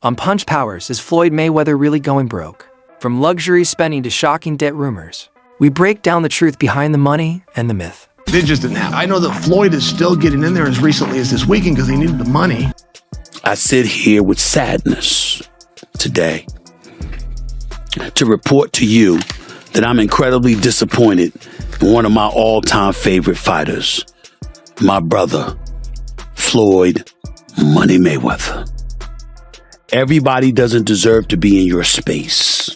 On Punch Powers, is Floyd Mayweather really going broke? From luxury spending to shocking debt rumors, we break down the truth behind the money and the myth. They're just an app. I know that Floyd is still getting in there as recently as this weekend because he needed the money. I sit here with sadness today to report to you that I'm incredibly disappointed in one of my all-time favorite fighters, my brother, Floyd Money Mayweather. Everybody doesn't deserve to be in your space.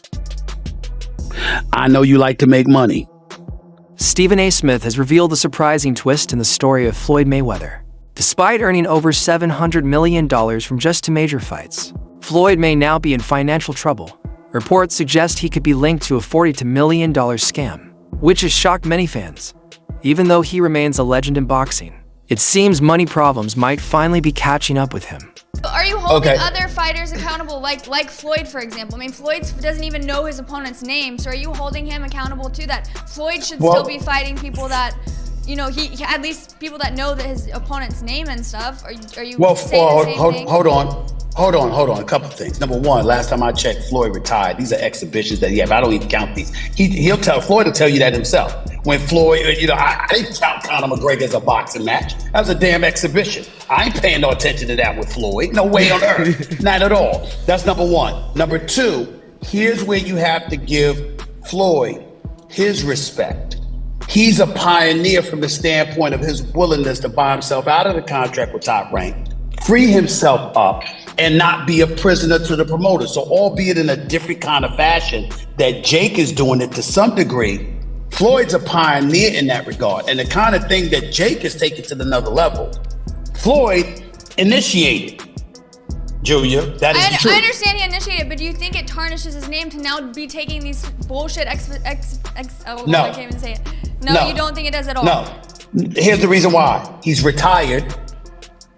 I know you like to make money. Stephen A. Smith has revealed a surprising twist in the story of Floyd Mayweather. Despite earning over $700 million from just 2 major fights, Floyd may now be in financial trouble. Reports suggest he could be linked to a $42 million scam, which has shocked many fans. Even though he remains a legend in boxing, it seems money problems might finally be catching up with him. Are you holding other fighters accountable, like Floyd, for example? I mean, Floyd doesn't even know his opponent's name, so are you holding him accountable to that? Floyd should still be fighting people that, you know, he at least people that know that his opponent's name and stuff. Are you saying the same thing? Hold on. A couple things. Number one, last time I checked, Floyd retired. These are exhibitions that he have. I don't even count these. Floyd will tell you that himself. When Floyd, I didn't count Conor McGregor as a boxing match. That was a damn exhibition. I ain't paying no attention to that with Floyd. No way on earth. Not at all. That's number one. Number two, here's where you have to give Floyd his respect. He's a pioneer from the standpoint of his willingness to buy himself out of the contract with Top Rank, free himself up, and not be a prisoner to the promoter. So albeit in a different kind of fashion that Jake is doing it to some degree, Floyd's a pioneer in that regard. And the kind of thing that Jake is taking to another level, Floyd initiated. Julia, that is the truth. I understand he initiated, but do you think it tarnishes his name to now be taking these bullshit I can't even say it. No, you don't think it does at all? No. Here's the reason why. He's retired.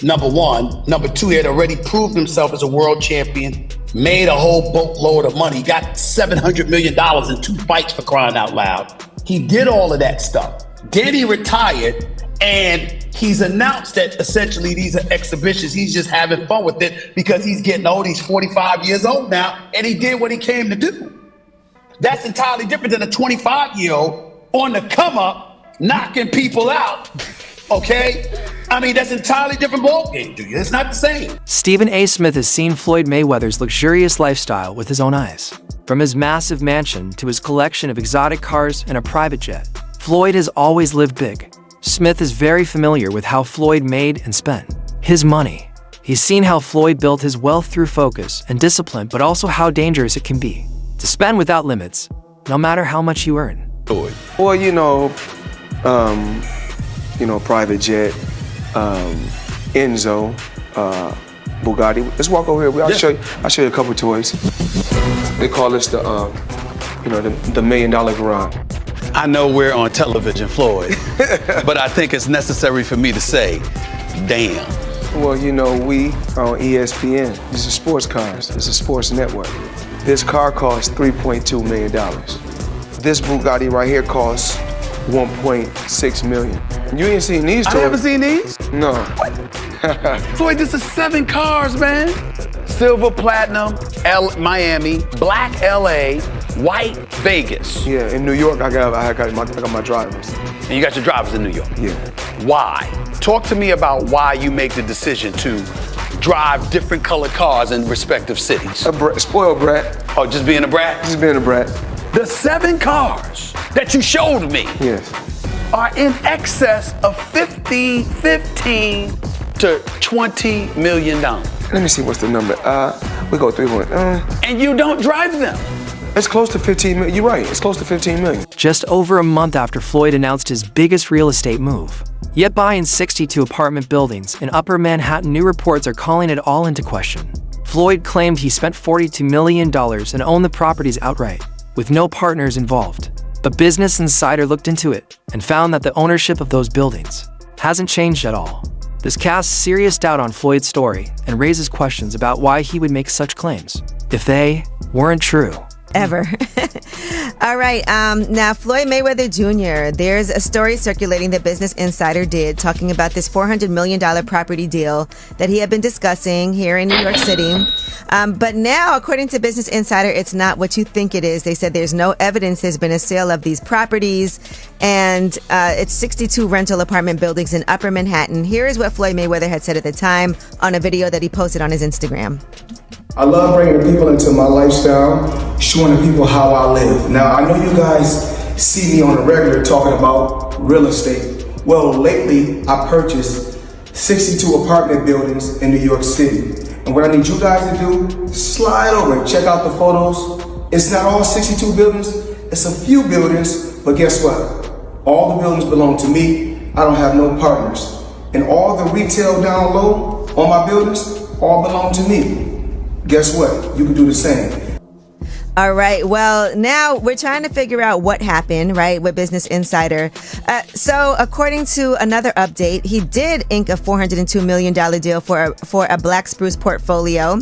Number one. Number two, he had already proved himself as a world champion, made a whole boatload of money. He got $700 million in 2 fights, for crying out loud. He did all of that stuff. Then he retired, and he's announced that essentially these are exhibitions. He's just having fun with it because he's getting old. He's 45 years old now, and he did what he came to do. That's entirely different than a 25-year-old on the come up, knocking people out. Okay? I mean, that's an entirely different ballgame, dude. It's not the same. Stephen A. Smith has seen Floyd Mayweather's luxurious lifestyle with his own eyes. From his massive mansion to his collection of exotic cars and a private jet, Floyd has always lived big. Smith is very familiar with how Floyd made and spent his money. He's seen how Floyd built his wealth through focus and discipline, but also how dangerous it can be to spend without limits, no matter how much you earn. Well, private jet, Enzo, Bugatti. Let's walk over here. I'll show you a couple toys. They call this the $1 million garage. I know we're on television, Floyd, but I think it's necessary for me to say, damn. Well, we are on ESPN. These are sports cars. It's a sports network. This car costs $3.2 million. This Bugatti right here costs $1.6 million. You ain't seen these toys? I haven't seen these? No. Floyd, this is 7 cars, man. Silver, platinum, Miami, black LA, white Vegas. Yeah, in New York, I got my drivers. And you got your drivers in New York? Yeah. Why? Talk to me about why you make the decision to drive different colored cars in respective cities. Spoiled brat. Oh, just being a brat? Just being a brat. The 7 cars that you showed me are in excess of $15 to $20 million. Let me see what's the number. We go 300. And you don't drive them. It's close to 15 million. You're right. It's close to 15 million. Just over a month after Floyd announced his biggest real estate move, yet buying 62 apartment buildings in Upper Manhattan, new reports are calling it all into question. Floyd claimed he spent $42 million and owned the properties outright, with no partners involved. But Business Insider looked into it and found that the ownership of those buildings hasn't changed at all. This casts serious doubt on Floyd's story and raises questions about why he would make such claims. If they weren't true, ever. All right. Now, Floyd Mayweather Jr., there's a story circulating that Business Insider did talking about this $400 million property deal that he had been discussing here in New York City. But now, according to Business Insider, it's not what you think it is. They said there's no evidence there's been a sale of these properties. And it's 62 rental apartment buildings in Upper Manhattan. Here is what Floyd Mayweather had said at the time on a video that he posted on his Instagram. I love bringing the people into my lifestyle, showing the people how I live. Now, I know you guys see me on the regular talking about real estate. Well, lately, I purchased 62 apartment buildings in New York City. And what I need you guys to do, slide over and check out the photos. It's not all 62 buildings, it's a few buildings, but guess what? All the buildings belong to me. I don't have no partners. And all the retail down low on my buildings all belong to me. Guess what? You can do the same. All right. Well, now we're trying to figure out what happened, right, with Business Insider. So according to another update, he did ink a $402 million deal for a Black Spruce portfolio.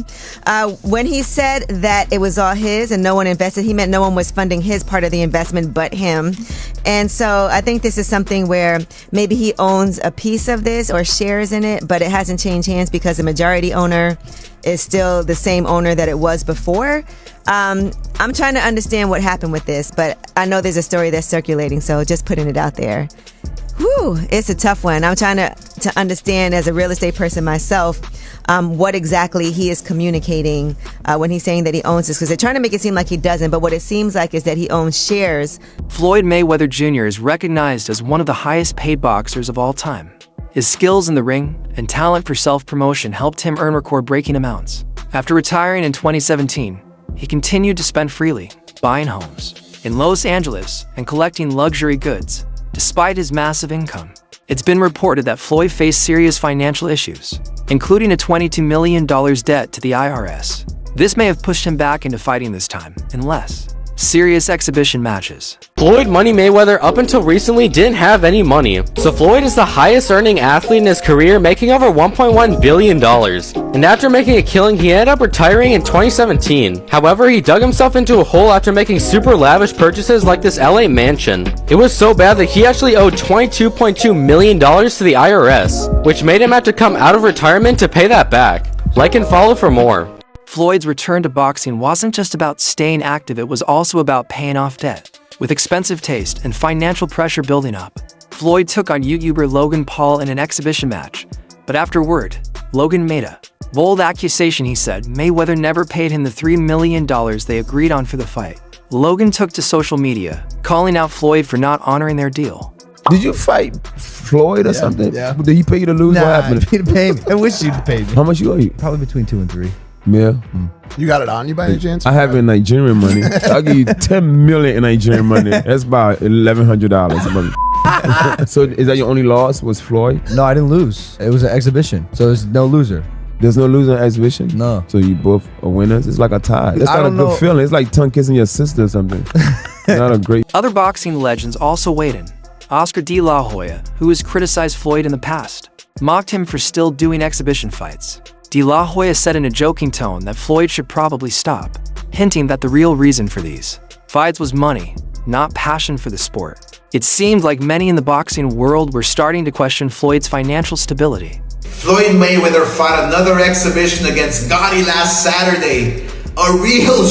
When he said that it was all his and no one invested, he meant no one was funding his part of the investment but him. And so I think this is something where maybe he owns a piece of this or shares in it, but it hasn't changed hands because the majority owner is still the same owner that it was before. I'm trying to understand what happened with this, but I know there's a story that's circulating, so just putting it out there. Whew, it's a tough one. I'm trying to understand as a real estate person myself, what exactly he is communicating when he's saying that he owns this, because they're trying to make it seem like he doesn't, but what it seems like is that he owns shares. Floyd Mayweather Jr. is recognized as one of the highest paid boxers of all time. His skills in the ring and talent for self-promotion helped him earn record-breaking amounts. After retiring in 2017, he continued to spend freely, buying homes in Los Angeles and collecting luxury goods, despite his massive income. It's been reported that Floyd faced serious financial issues, including a $22 million debt to the IRS. This may have pushed him back into fighting this time in less serious exhibition matches. Floyd Money Mayweather up until recently didn't have any money, so Floyd is the highest earning athlete in his career, making over $1.1 billion. And after making a killing, he ended up retiring in 2017. However, he dug himself into a hole after making super lavish purchases like this LA mansion. It was so bad that he actually owed $22.2 million to the IRS, which made him have to come out of retirement to pay that back. Like and follow for more. Floyd's return to boxing wasn't just about staying active, it was also about paying off debt. With expensive taste and financial pressure building up, Floyd took on YouTuber Logan Paul in an exhibition match. But afterward, Logan made a bold accusation. He said Mayweather never paid him the $3 million they agreed on for the fight. Logan took to social media, calling out Floyd for not honoring their deal. Did you fight Floyd or something? Yeah. Did he pay you to lose? Nah, What happened? he'd pay me. I wish you'd pay me. How much you owe you? Probably between 2 and 3. Yeah. You got it on you by any chance? I have it in Nigerian money. I'll give you 10 million in Nigerian money. That's about $1,100. So is that your only loss, was Floyd? No, I didn't lose. It was an exhibition, so there's no loser. There's no loser in exhibition? No. So you both are winners? It's like a tie. It's not a good feeling. It's like tongue kissing your sister or something. Not a great... Other boxing legends also weighed in. Oscar De La Hoya, who has criticized Floyd in the past, mocked him for still doing exhibition fights. De La Hoya said in a joking tone that Floyd should probably stop, hinting that the real reason for these fights was money, not passion for the sport. It seemed like many in the boxing world were starting to question Floyd's financial stability. Floyd Mayweather fought another exhibition against Gotti last Saturday. A real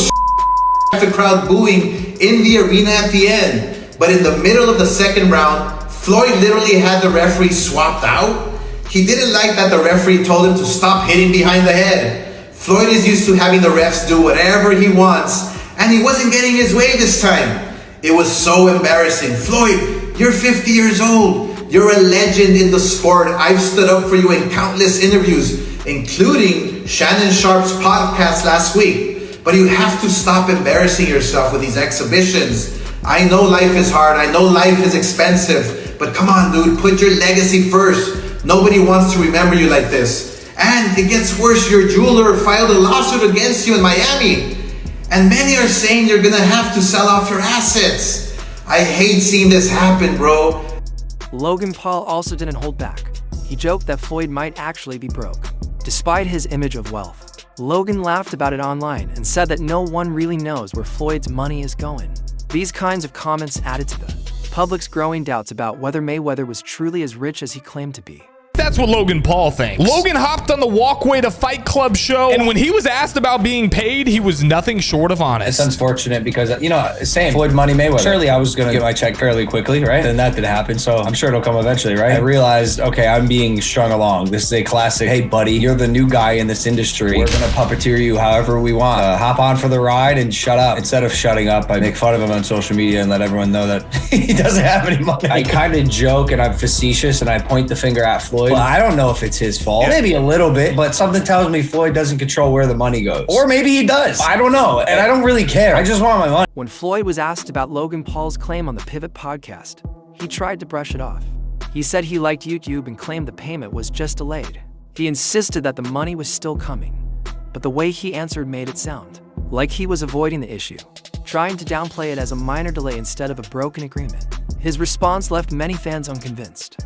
the crowd booing in the arena at the end. But in the middle of the second round, Floyd literally had the referee swapped out. He didn't like that the referee told him to stop hitting behind the head. Floyd is used to having the refs do whatever he wants, and he wasn't getting his way this time. It was so embarrassing. Floyd, you're 50 years old. You're a legend in the sport. I've stood up for you in countless interviews, including Shannon Sharp's podcast last week. But you have to stop embarrassing yourself with these exhibitions. I know life is hard. I know life is expensive. But come on, dude, put your legacy first. Nobody wants to remember you like this. And it gets worse. Your jeweler filed a lawsuit against you in Miami. And many are saying you're gonna have to sell off your assets. I hate seeing this happen, bro. Logan Paul also didn't hold back. He joked that Floyd might actually be broke, despite his image of wealth. Logan laughed about it online and said that no one really knows where Floyd's money is going. These kinds of comments added to the public's growing doubts about whether Mayweather was truly as rich as he claimed to be. That's what Logan Paul thinks. Logan hopped on the Walkway to Fight Club show, and when he was asked about being paid, he was nothing short of honest. It's unfortunate because, same Floyd Money Mayweather. Surely I was going to get my check fairly quickly, right? And that did happen, so I'm sure it'll come eventually, right? I realized, okay, I'm being strung along. This is a classic, hey, buddy, you're the new guy in this industry. We're going to puppeteer you however we want. Hop on for the ride and shut up. Instead of shutting up, I make fun of him on social media and let everyone know that he doesn't have any money. I kind of joke and I'm facetious and I point the finger at Floyd. Well, I don't know if it's his fault. Maybe a little bit, but something tells me Floyd doesn't control where the money goes. Or maybe he does. I don't know. And I don't really care. I just want my money. When Floyd was asked about Logan Paul's claim on the Pivot podcast, he tried to brush it off. He said he liked YouTube and claimed the payment was just delayed. He insisted that the money was still coming, but the way he answered made it sound like he was avoiding the issue, trying to downplay it as a minor delay instead of a broken agreement. His response left many fans unconvinced.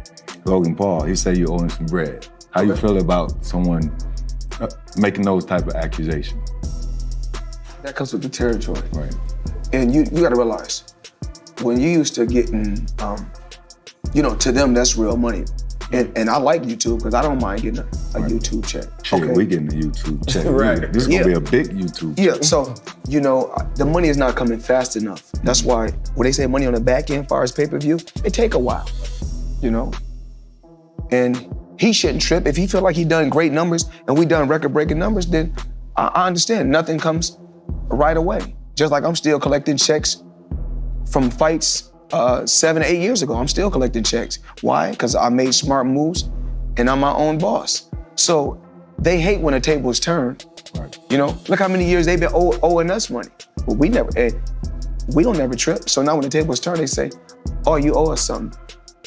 Logan Paul, he said you owe him some bread. How you feel about someone making those type of accusations? That comes with the territory. Right. And you got to realize, when you used to getting, to them, that's real money. And I like YouTube because I don't mind getting a YouTube check. Shit, we getting a YouTube check. Right. This is going to be a big YouTube check. Yeah, so, the money is not coming fast enough. That's why when they say money on the back end, as far as pay-per-view, it take a while, And he shouldn't trip. If he feel like he done great numbers and we done record-breaking numbers, then I understand. Nothing comes right away. Just like I'm still collecting checks from fights 7 or 8 years ago. I'm still collecting checks. Why? Because I made smart moves and I'm my own boss. So they hate when the tables turn. Right. Look how many years they've been owing us money. But we don't never trip. So now when the tables turn, they say, oh, you owe us something.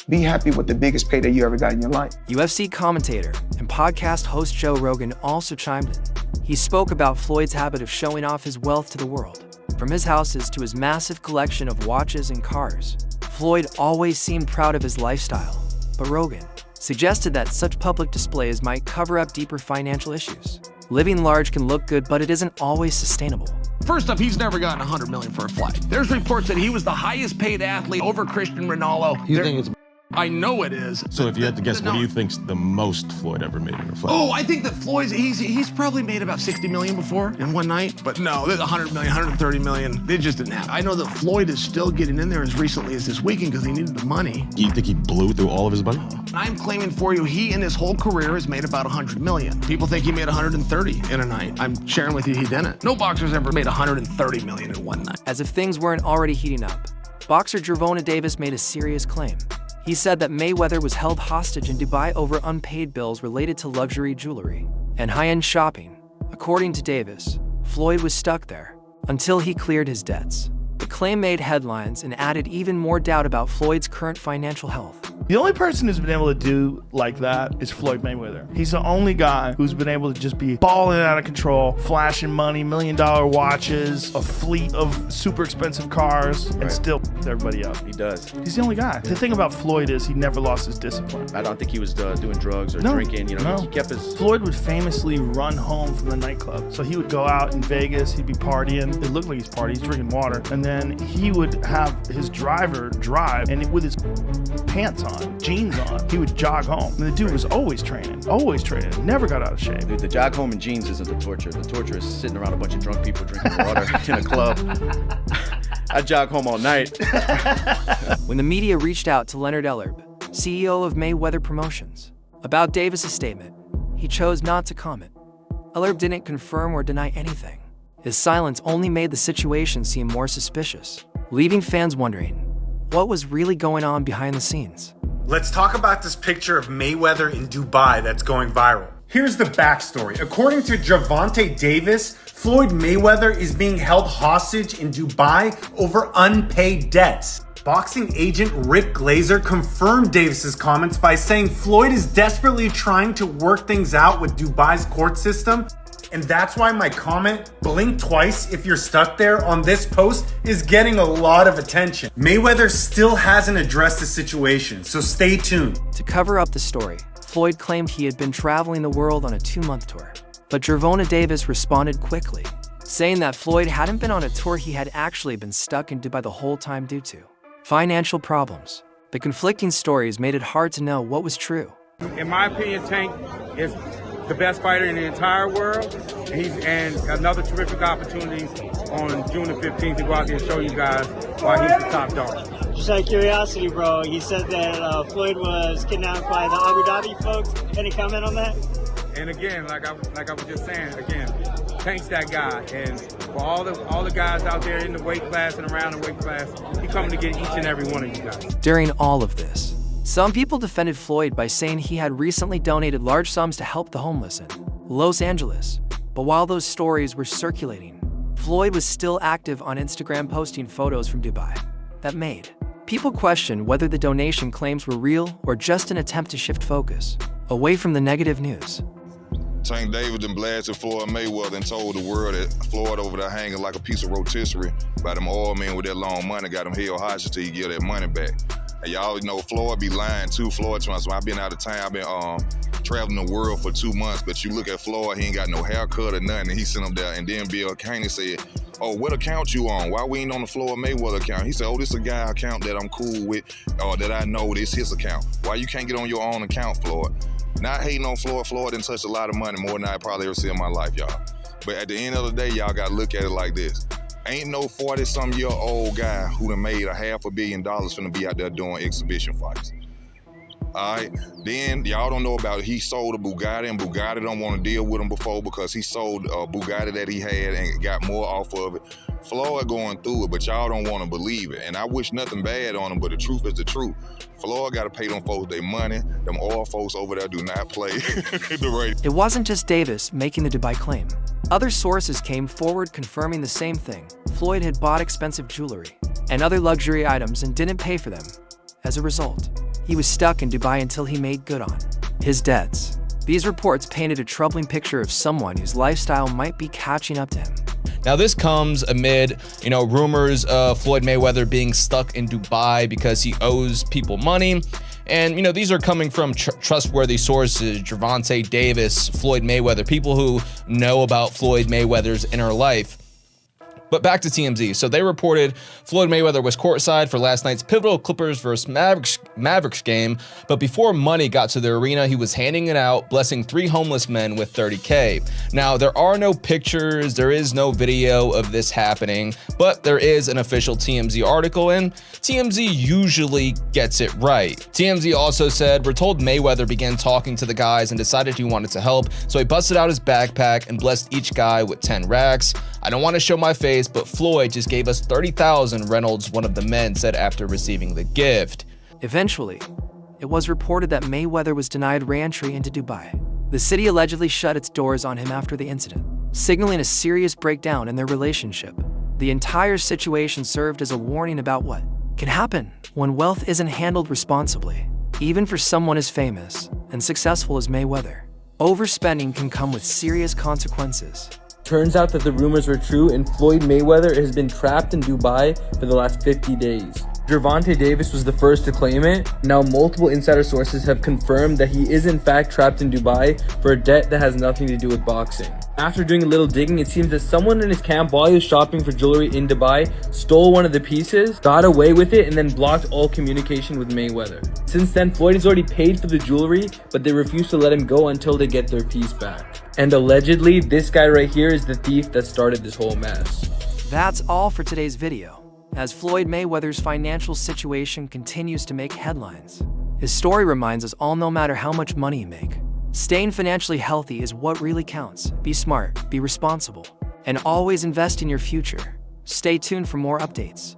Be happy with the biggest payday you ever got in your life. UFC commentator and podcast host Joe Rogan also chimed in. He spoke about Floyd's habit of showing off his wealth to the world. From his houses to his massive collection of watches and cars, Floyd always seemed proud of his lifestyle. But Rogan suggested that such public displays might cover up deeper financial issues. Living large can look good, but it isn't always sustainable. First up, he's never gotten $100 million for a flight. There's reports that he was the highest paid athlete over Christian Ronaldo. You think it's... I know it is. So if you had to guess, what do you think's the most Floyd ever made in a fight? Oh, I think that Floyd's, he's probably made about 60 million before in one night. But no, there's 100 million, 130 million. They just didn't have it. I know that Floyd is still getting in there as recently as this weekend because he needed the money. You think he blew through all of his money? I'm claiming for you, he in his whole career has made about 100 million. People think he made 130 in a night. I'm sharing with you, he didn't. No boxer's ever made 130 million in one night. As if things weren't already heating up, boxer Gervonta Davis made a serious claim. He said that Mayweather was held hostage in Dubai over unpaid bills related to luxury jewelry and high-end shopping. According to Davis, Floyd was stuck there until he cleared his debts. The claim made headlines and added even more doubt about Floyd's current financial health. The only person who's been able to do like that is Floyd Mayweather. He's the only guy who's been able to just be balling out of control, flashing money, $1 million watches, a fleet of super expensive cars, and still everybody up. He does. He's the only guy. The thing about Floyd is he never lost his discipline. I don't think he was doing drugs or drinking. He kept his... Floyd would famously run home from the nightclub. So he would go out in Vegas, he'd be partying. It looked like he's partying, he's drinking water. And then he would have his driver drive, and with his pants on, jeans on, he would jog home. And the dude was always training, never got out of shape. Dude, the jog home in jeans isn't the torture. The torture is sitting around a bunch of drunk people drinking water in a club. I jog home all night. When the media reached out to Leonard Ellerb, CEO of Mayweather Promotions, about Davis' statement, he chose not to comment. Ellerb didn't confirm or deny anything. His silence only made the situation seem more suspicious, leaving fans wondering what was really going on behind the scenes. Let's talk about this picture of Mayweather in Dubai that's going viral. Here's the backstory. According to Gervonta Davis, Floyd Mayweather is being held hostage in Dubai over unpaid debts. Boxing agent Rick Glazer confirmed Davis's comments by saying Floyd is desperately trying to work things out with Dubai's court system. And that's why my comment, blink twice if you're stuck there, on this post is getting a lot of attention. Mayweather still hasn't addressed the situation, so stay tuned. To cover up the story, Floyd claimed he had been traveling the world on a 2-month tour. But Gervonta Davis responded quickly, saying that Floyd hadn't been on a tour, he had actually been stuck in Dubai the whole time due to financial problems. The conflicting stories made it hard to know what was true. In my opinion, Tank is the best fighter in the entire world. And another terrific opportunity on June the 15th to go out there and show you guys why he's the top dog. Just out of curiosity, bro, you said that Floyd was kidnapped by the Abu Dhabi folks. Any comment on that? And again, like I was just saying, again, Tank's that guy. And for all the guys out there in the weight class and around the weight class, he's coming to get each and every one of you guys. During all of this, some people defended Floyd by saying he had recently donated large sums to help the homeless in Los Angeles. But while those stories were circulating, Floyd was still active on Instagram, posting photos from Dubai that made people question whether the donation claims were real or just an attempt to shift focus away from the negative news. Tank Davis done blasted Floyd Mayweather and told the world that Floyd over there hanging like a piece of rotisserie by them oil men with that long money, got him held hostage till you get that money back. And y'all know Floyd be lying too. Floyd trying, I've been out of town, I've been traveling the world for 2 months, but you look at Floyd, he ain't got no haircut or nothing, and he sent him there. And then Bill Caney said, oh, what account you on? Why we ain't on the Floyd Mayweather account? He said, oh, this a guy account that I'm cool with, or that I know this his account. Why you can't get on your own account, Floyd? Not hating on Floyd. Floyd done touched a lot of money, more than I probably ever see in my life, y'all. But at the end of the day, y'all gotta look at it like this. Ain't no 40-some-year-old guy who done made $500 million finna be out there doing exhibition fights. All right, then y'all don't know about it. He sold a Bugatti, and Bugatti don't want to deal with him before because he sold a Bugatti that he had and got more off of it. Floyd going through it, but y'all don't want to believe it. And I wish nothing bad on him, but the truth is the truth. Floyd got to pay them folks their money. Them oil folks over there do not play the rate. It wasn't just Davis making the Dubai claim. Other sources came forward confirming the same thing. Floyd had bought expensive jewelry and other luxury items and didn't pay for them. As a result, he was stuck in Dubai until he made good on his debts. These reports painted a troubling picture of someone whose lifestyle might be catching up to him. Now, this comes amid, rumors of Floyd Mayweather being stuck in Dubai because he owes people money. And, these are coming from trustworthy sources, Gervonta Davis, Floyd Mayweather, people who know about Floyd Mayweather's inner life. But back to TMZ. So they reported Floyd Mayweather was courtside for last night's pivotal Clippers versus Mavericks game, but before money got to the arena, he was handing it out, blessing 3 homeless men with $30K. Now, there are no pictures, there is no video of this happening, but there is an official TMZ article, and TMZ usually gets it right. TMZ also said, we're told Mayweather began talking to the guys and decided he wanted to help, so he busted out his backpack and blessed each guy with 10 racks. I don't want to show my face, but Floyd just gave us $30,000, Reynolds, one of the men, said after receiving the gift. Eventually, it was reported that Mayweather was denied re-entry into Dubai. The city allegedly shut its doors on him after the incident, signaling a serious breakdown in their relationship. The entire situation served as a warning about what can happen when wealth isn't handled responsibly. Even for someone as famous and successful as Mayweather, overspending can come with serious consequences. Turns out that the rumors were true, and Floyd Mayweather has been trapped in Dubai for the last 50 days. Gervonta Davis was the first to claim it. Now multiple insider sources have confirmed that he is in fact trapped in Dubai for a debt that has nothing to do with boxing. After doing a little digging, it seems that someone in his camp, while he was shopping for jewelry in Dubai, stole one of the pieces, got away with it, and then blocked all communication with Mayweather. Since then, Floyd has already paid for the jewelry, but they refuse to let him go until they get their piece back. And allegedly, this guy right here is the thief that started this whole mess. That's all for today's video. As Floyd Mayweather's financial situation continues to make headlines, his story reminds us all, no matter how much money you make, staying financially healthy is what really counts. Be smart, be responsible, and always invest in your future. Stay tuned for more updates.